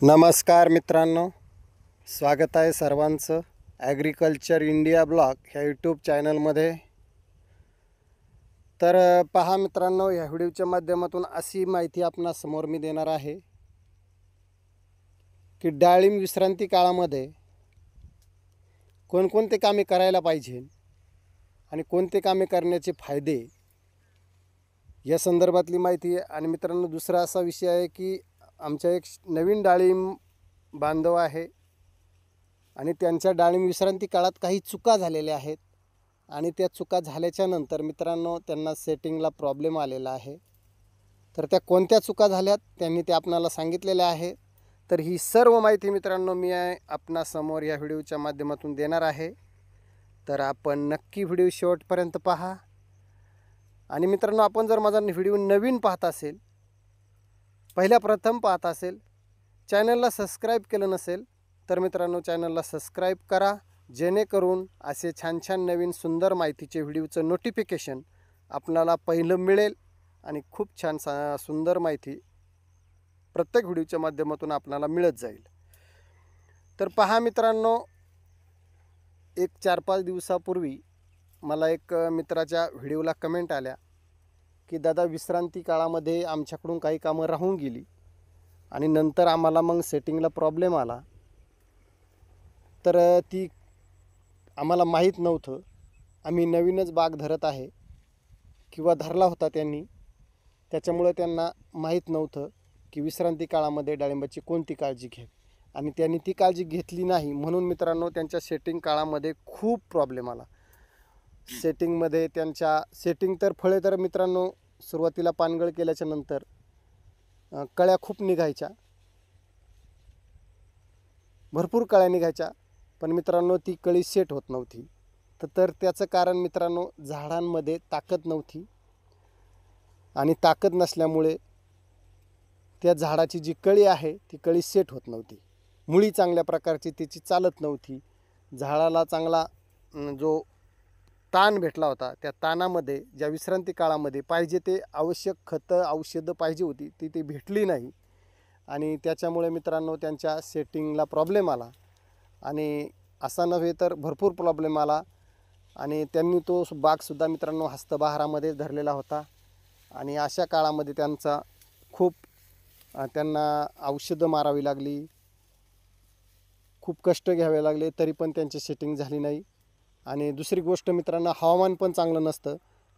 नमस्कार मित्रांनो, स्वागत आहे सर्वांचं ॲग्रिकल्चर इंडिया ब्लॉग ह्या यूट्यूब चॅनलमध्ये. तर पहा मित्रांनो, ह्या व्हिडिओच्या माध्यमातून अशी माहिती आपणासमोर मी देणार आहे की डाळिंब विश्रांती काळामध्ये कोणकोणते कामे करायला पाहिजे आणि कोणते कामे करण्याचे फायदे या संदर्भातली माहिती आहे. आणि मित्रांनो, दुसरा असा विषय आहे की आमच्या एक नवीन डाळिंब बांधव आहे आणि त्यांच्या डाळिंब विश्रांती काळात काही चुका झालेल्या आहेत आणि त्या चुका झाल्याच्या नंतर मित्रांनो त्यांना सेटिंगला प्रॉब्लेम आलेला आहे. तर त्या कोणत्या चुका झाल्यात त्यांनी ते आपणाला सांगितलेल्या आहे. तर ही सर्व माहिती मित्रांनो मी आपणासमोर या व्हिडिओच्या माध्यमातून देणार आहे. तर आपण नक्की व्हिडिओ शेवटपर्यंत पहा. आणि मित्रांनो, आपण जर माझा व्हिडिओ नवीन पाहत असेल, पहिल्या प्रथम पाहत असेल, चॅनलला सबस्क्राईब केलं नसेल तर मित्रांनो चॅनलला सबस्क्राईब करा, जेणेकरून असे छान छान नवीन सुंदर माहितीचे व्हिडिओचं नोटिफिकेशन आपणाला पहिलं मिळेल आणि खूप छान सुंदर माहिती प्रत्येक व्हिडिओच्या माध्यमातून आपणाला मिळत जाईल. तर पहा मित्रांनो, एक 4-5 दिवसापूर्वी मला एक मित्राच्या व्हिडिओला कमेंट आल्या की दादा, विश्रांती काळामध्ये आमच्याकडून काही कामं राहून गेली आणि नंतर आम्हाला मग सेटिंगला प्रॉब्लेम आला. तर ती आम्हाला माहीत नव्हतं. आम्ही नवीनच बाग धरत आहे किंवा धरला होता त्यांनी, त्याच्यामुळे त्यांना माहीत नव्हतं की विश्रांती काळामध्ये डाळिंबाची कोणती काळजी घ्यावी आणि त्यांनी ती काळजी घेतली नाही. म्हणून मित्रांनो त्यांच्या सेटिंग काळामध्ये खूप प्रॉब्लेम आला. सेटिंगमध्ये त्यांच्या तर फळे तर मित्रांनो सुरुवातीला पानगळ केल्याच्या नंतर कळ्या खूप निघायच्या, भरपूर कळ्या निघायच्या, पण मित्रांनो ती कळी सेट होत नव्हती. तर त्याचं कारण मित्रांनो झाडांमध्ये ताकद नव्हती आणि ताकद नसल्यामुळे त्या झाडाची जी कळी आहे ती कळी सेट होत नव्हती. मुळी चांगल्या प्रकारची त्याची चालत नव्हती. झाडाला चांगला जो ताण भेटला होता, त्या ताणामध्ये ज्या विश्रांती काळामध्ये पाहिजे ते आवश्यक खतं औषधं पाहिजे होती ती भेटली नाही आणि त्याच्यामुळे मित्रांनो त्यांच्या सेटिंगला प्रॉब्लेम आला. आणि असा नव्हे तर भरपूर प्रॉब्लेम आला आणि त्यांनी तो बागसुद्धा मित्रांनो हस्तबहारामध्ये धरलेला होता. आणि अशा काळामध्ये त्यांचा खूप त्यांना औषधं मारावी लागली, खूप कष्ट घ्यावे लागले, तरी पण त्यांची सेटिंग झाली नाही. आणि दुसरी गोष्ट मित्रांनो, हवामान पण चांगलं नसतं.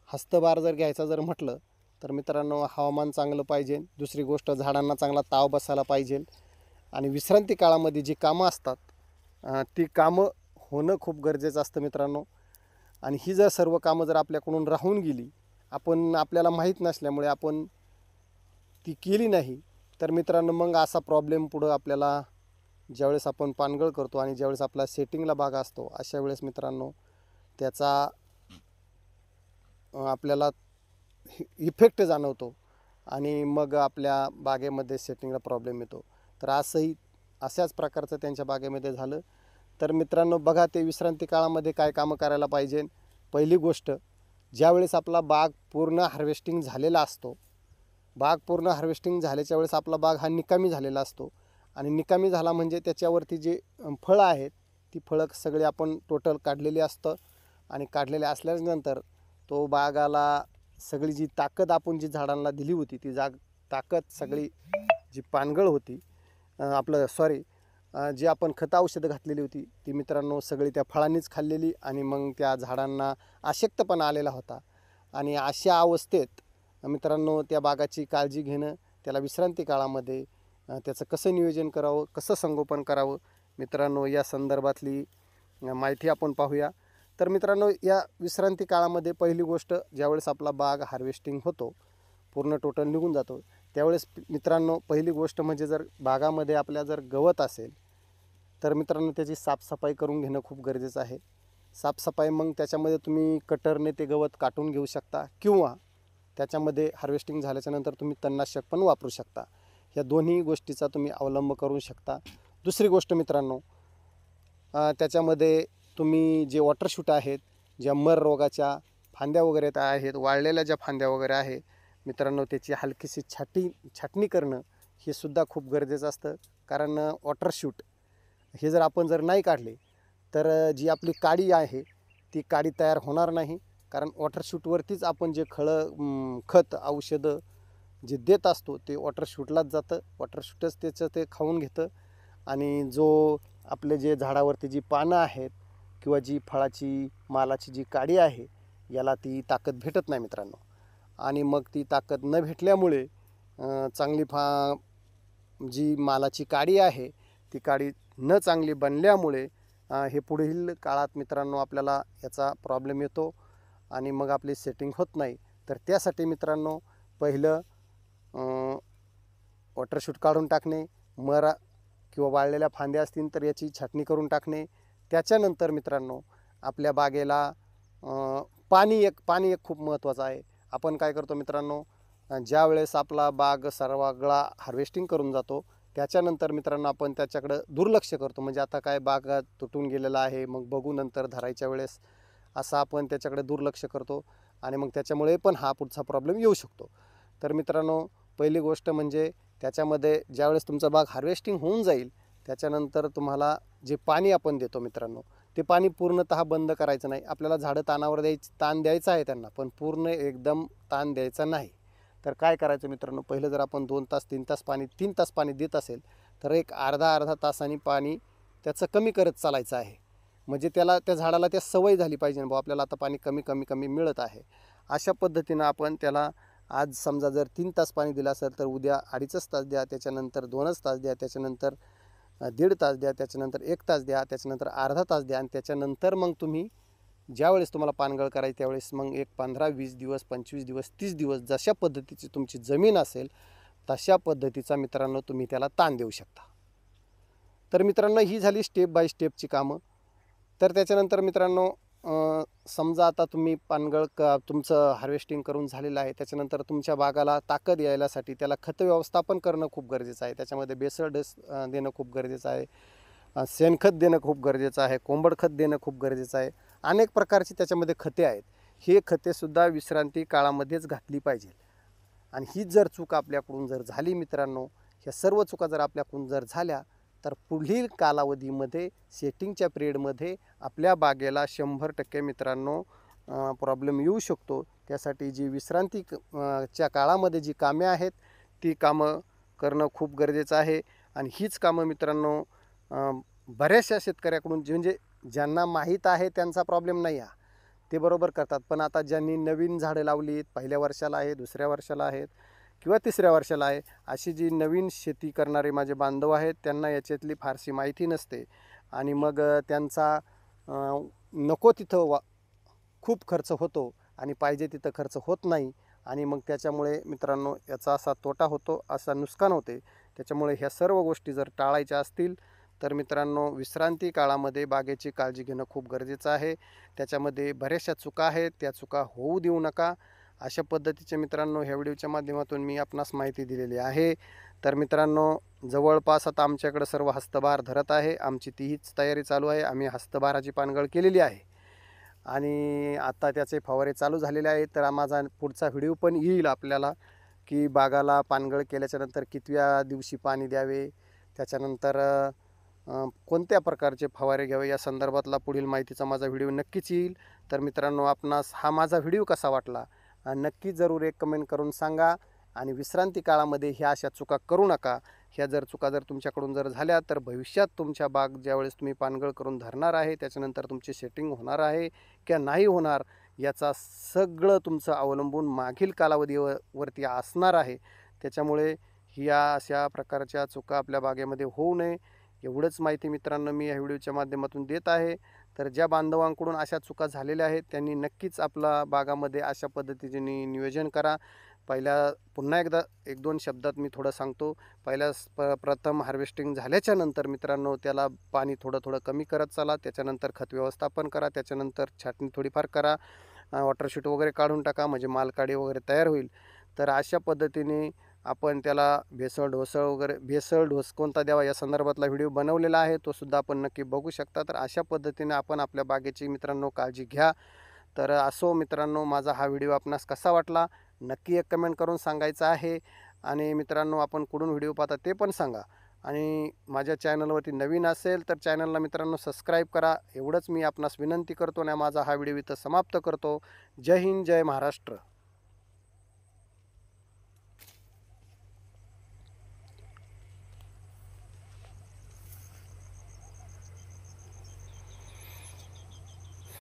हस्तभार जर घ्यायचा जर म्हटलं तर मित्रांनो हवामान चांगलं पाहिजे. दुसरी गोष्ट, झाडांना चांगला ताव बसायला पाहिजे. आणि विश्रांती काळामध्ये जी कामं असतात ती कामं होणं खूप गरजेचं असतं मित्रांनो. आणि ही जर सर्व कामं जर आपल्याकडून राहून गेली, आपल्याला माहीत नसल्यामुळे आपण ती केली नाही, तर मित्रांनो मग असा प्रॉब्लेम पुढं आपल्याला ज्यावेळेस आपण पानगळ करतो आणि ज्यावेळेस आपला सेटिंगला बाग असतो, अशा वेळेस मित्रांनो त्याचा आपल्याला इफेक्ट जाणवतो आणि मग आपल्या बागेमध्ये सेटिंगला प्रॉब्लेम येतो. तर अशाच प्रकारचं त्यांच्या बागेमध्ये झालं. तर मित्रांनो बघा, ते विश्रांती काळामध्ये काय कामं करायला पाहिजे. पहिली गोष्ट, ज्यावेळेस आपला बाग पूर्ण हार्वेस्टिंग झालेला असतो, बाग पूर्ण हार्वेस्टिंग झाल्याच्या वेळेस आपला बाग हा निकामी झालेला असतो आणि निकामी झाला म्हणजे त्याच्यावरती जे फळं आहेत ती फळं सगळी आपण टोटल काढलेली असतं. आणि काढलेले असल्यानंतर तो बागाला सगळी जी ताकद आपण जी झाडांना दिली होती ती ताकद सगळी जी पानगळ होती जी आपण खतं औषधं घातलेली होती ती मित्रांनो सगळी त्या फळांनीच खाल्लेली आणि मग त्या झाडांना अशक्तपणा आलेला होता. आणि अशा अवस्थेत मित्रांनो त्या बागाची काळजी घेणं, त्याला विश्रांती काळामध्ये त्याचं कसं नियोजन करावं, कसं संगोपन करावं मित्रांनो, या संदर्भातली माहिती आपण पाहूया. तर मित्रांनो, या विश्रांती काळामध्ये पहिली गोष्ट, ज्यावेळेस आपला बाग हार्वेस्टिंग होतो, पूर्ण टोटल निघून जातो, त्यावेळेस मित्रांनो पहिली गोष्ट म्हणजे जर बागामध्ये आपल्या जर गवत असेल तर मित्रांनो त्याची साफसफाई करून घेणं खूप गरजेचं आहे. साफसफाई मग त्याच्यामध्ये तुम्ही कटरने ते गवत काटून घेऊ शकता किंवा त्याच्यामध्ये हार्वेस्टिंग झाल्याच्यानंतर तुम्ही तणनाशक पण वापरू शकता. या दोन्ही गोष्टीचा तुम्ही अवलंब करू शकता. दुसरी गोष्ट मित्रांनो, त्याच्यामध्ये तुम्ही जे वॉटर शूट आहेत, ज्या मर रोगाच्या फांद्या वगैरे आहेत, वाळलेल्या ज्या फांद्या वगैरे आहे मित्रांनो, त्याची हलकीशी छाटणी करणं हे सुद्धा खूप गरजेचं असतं. कारण वॉटर शूट हे जर आपण नाही काढले तर जी आपली काडी आहे ती काडी तयार होणार नाही. कारण वॉटर शूटवरतीच आपण जे खत औषधं जे देत असतो ते वॉटर शूटलाच जातं. वॉटर शूटच त्याचं ते खाऊन घेतं आणि जो आपले जे झाडावरती जी पानं आहेत किंवा जी फळाची मालाची जी काडी आहे याला ती ताकद भेटत नाही मित्रांनो. आणि मग ती ताकद न भेटल्यामुळे चांगली जी मालाची काडी आहे ती काडी न चांगली बनल्यामुळे हे पुढील काळात मित्रांनो आपल्याला याचा प्रॉब्लेम येतो आणि मग आपली सेटिंग होत नाही. तर त्यासाठी मित्रांनो पहिलं वॉटर शूट काढून टाकणे, मरा किंवा वाळलेल्या फांद्या असतील तर याची छाटणी करून टाकणे. त्याच्यानंतर मित्रांनो आपल्या बागेला पाणी एक खूप महत्त्वाचं आहे. आपण काय करतो मित्रांनो, ज्या वेळेस आपला बाग सगळा हार्वेस्टिंग करून जातो त्याच्यानंतर मित्रांनो आपण त्याच्याकडं दुर्लक्ष करतो. म्हणजे आता काय बाग तुटून गेलेला आहे मग बघू नंतर धरायच्या वेळेस, असं आपण त्याच्याकडे दुर्लक्ष करतो आणि मग त्याच्यामुळे पण हा पुढचा प्रॉब्लेम येऊ शकतो. तर मित्रांनो पहिली गोष्ट म्हणजे त्याच्यामध्ये ज्यावेळेस तुमचा बाग हार्वेस्टिंग होऊन जाईल त्याच्यानंतर तुम्हाला जे पाणी आपण देतो मित्रांनो ते पाणी पूर्णतः बंद करायचं नाही. आपल्याला झाडं ताण द्यायचा आहे त्यांना, पण पूर्ण एकदम ताण द्यायचा नाही. तर काय करायचं मित्रांनो, पहिलं जर आपण 2 तास 3 तास पाणी देत असेल तर एक अर्धा तासाने पाणी त्याचं कमी करत चालायचं आहे. म्हणजे त्या झाडाला त्या सवय झाली पाहिजे बुवा आपल्याला आता पाणी कमी मिळत आहे. अशा पद्धतीनं आपण त्याला आज समजा जर 3 तास पाणी दिलं असेल तर उद्या 2.5 तास द्या, त्याच्यानंतर 2च तास द्या, त्याच्यानंतर 1.5 तास द्या, त्याच्यानंतर 1 तास द्या, त्याच्यानंतर अर्धा तास द्या आणि त्याच्यानंतर मग तुम्ही ज्यावेळेस तुम्हाला पानगळ करायची त्यावेळेस मग एक 15-20 दिवस 25 दिवस 30 दिवस जशा पद्धतीची तुमची जमीन असेल तशा पद्धतीचा मित्रांनो तुम्ही त्याला ताण देऊ शकता. तर मित्रांनो ही झाली स्टेप बाय स्टेपची कामं. तर त्याच्यानंतर मित्रांनो समजा आता तुम्ही पानगळ तुमचं हार्वेस्टिंग करून झालेलं आहे, त्याच्यानंतर तुमच्या बागाला ताकद यायलासाठी त्याला खत व्यवस्थापन करणं खूप गरजेचं आहे. त्याच्यामध्ये बेसल डोस देणं खूप गरजेचं आहे, शेणखत देणं खूप गरजेचं आहे, कोंबड खत देणं खूप गरजेचं आहे. अनेक प्रकारची त्याच्यामध्ये खते आहेत. हे खतेसुद्धा विश्रांती काळामध्येच घातली पाहिजे. आणि हीच जर चूक आपल्याकडून जर झाली मित्रांनो, ह्या सर्व चुका जर आपल्याकडून जर झाल्या तर पुढील कालावधीमध्ये सेटिंगच्या पिरियडमध्ये आपल्या बागेला 100% मित्रांनो प्रॉब्लेम येऊ शकतो. त्यासाठी जी विश्रांतीच्या काळामध्ये जी कामे आहेत ती कामं करणं खूप गरजेचं आहे. आणि हीच कामं मित्रांनो बऱ्याचशा शेतकऱ्याकडून म्हणजे ज्यांना माहीत आहे त्यांचा प्रॉब्लेम नाही हा, ते बरोबर करतात. पण आता ज्यांनी नवीन झाडं लावलीत, पहिल्या वर्षाला आहे, दुसऱ्या वर्षाला आहेत किंवा तिसऱ्या वर्षाला आहे, अशी जी नवीन शेती करणारे माझे बांधव आहेत त्यांना याच्यातली फारशी माहिती नसते आणि मग त्यांचा नको तिथं खूप खर्च होतो आणि पाहिजे तिथं खर्च होत नाही आणि मग त्याच्यामुळे मित्रांनो याचा असा तोटा होतो, असा नुकसान होते. त्याच्यामुळे ह्या सर्व गोष्टी जर टाळायच्या असतील तर मित्रांनो विश्रांती काळामध्ये बागेची काळजी घेणं खूप गरजेचं आहे. त्याच्यामध्ये बऱ्याचशा चुका आहेत, त्या चुका होऊ देऊ नका. अशा पद्धतीचे मित्रांनो ह्या व्हिडिओच्या माध्यमातून मी आपणास माहिती दिलेली आहे. तर मित्रांनो जवळपास आता आमच्याकडे सर्व हस्तभार धरत आहे, आमची तीच तयारी चालू आहे. आम्ही हस्तभाराची पानगळ केलेली आहे आणि आता त्याचे फवारे चालू झालेले आहेत. तर माझा पुढचा व्हिडिओ पण येईल आपल्याला की बागाला पानगळ केल्याच्यानंतर कितव्या दिवशी पाणी द्यावे, त्याच्यानंतर कोणत्या प्रकारचे फवारे घ्यावे या संदर्भातला पुढील माहितीचा माझा व्हिडिओ नक्कीच येईल. तर मित्रांनो आपणास हा माझा व्हिडिओ कसा वाटला नक्की जरूर एक कमेंट करून सांगा. आणि विश्रांती काळामध्ये ह्या अशा चुका करू नका. ह्या चुका जर तुमच्याकडून जर झाल्या तर भविष्यात तुमच्या बाग ज्यावेळेस तुम्ही पानगळ करून धरणार आहे त्याच्यानंतर तुमची सेटिंग होणार आहे किंवा नाही होणार याचा सगळं तुमचं अवलंबून मागील कालावधीवरती असणार आहे. त्याच्यामुळे ह्या अशा प्रकारच्या चुका आपल्या बागेमध्ये होऊ नये एवढंच माहिती मित्रांनो मी या व्हिडिओच्या माध्यमातून देत आहे. तर ज्या बांधवांकडून अशा चुका झालेल्या आहेत त्यांनी नक्कीच आपला बागामध्ये अशा पद्धतीने नियोजन करा. पुन्हा एकदा 1-2 शब्दात मी थोडं सांगतो. प्रथम हार्वेस्टिंग झाल्याच्या नंतर मित्रांनो त्याला पाणी थोडं कमी करत चला, त्याच्यानंतर खत व्यवस्थापन करा, त्याच्यानंतर छाटणी थोडीफार करा, वॉटर शूट वगैरे काढून टाका म्हणजे मालकाडी वगैरे तयार होईल. तर अशा पद्धतीने आपण त्याला भेसळ डोस कोणता द्यावा या संदर्भातला व्हिडिओ बनवलेला आहे, तो सुद्धा आपण नक्की बघू शकता. तर अशा पद्धतीने आपण आपल्या बागेची मित्रांनो काळजी घ्या. तर असो मित्रांनो माझा हा व्हिडिओ आपणास कसा वाटला नक्की एक कमेंट करून सांगायचं आहे. आणि मित्रांनो, आपण कुठून व्हिडिओ पाहता ते पण सांगा. आणि माझ्या चॅनलवरती नवीन असेल तर चॅनलला मित्रांनो सबस्क्राईब करा, एवढंच मी आपणास विनंती करतो आणि माझा हा व्हिडिओ इथं समाप्त करतो. जय हिंद, जय महाराष्ट्र.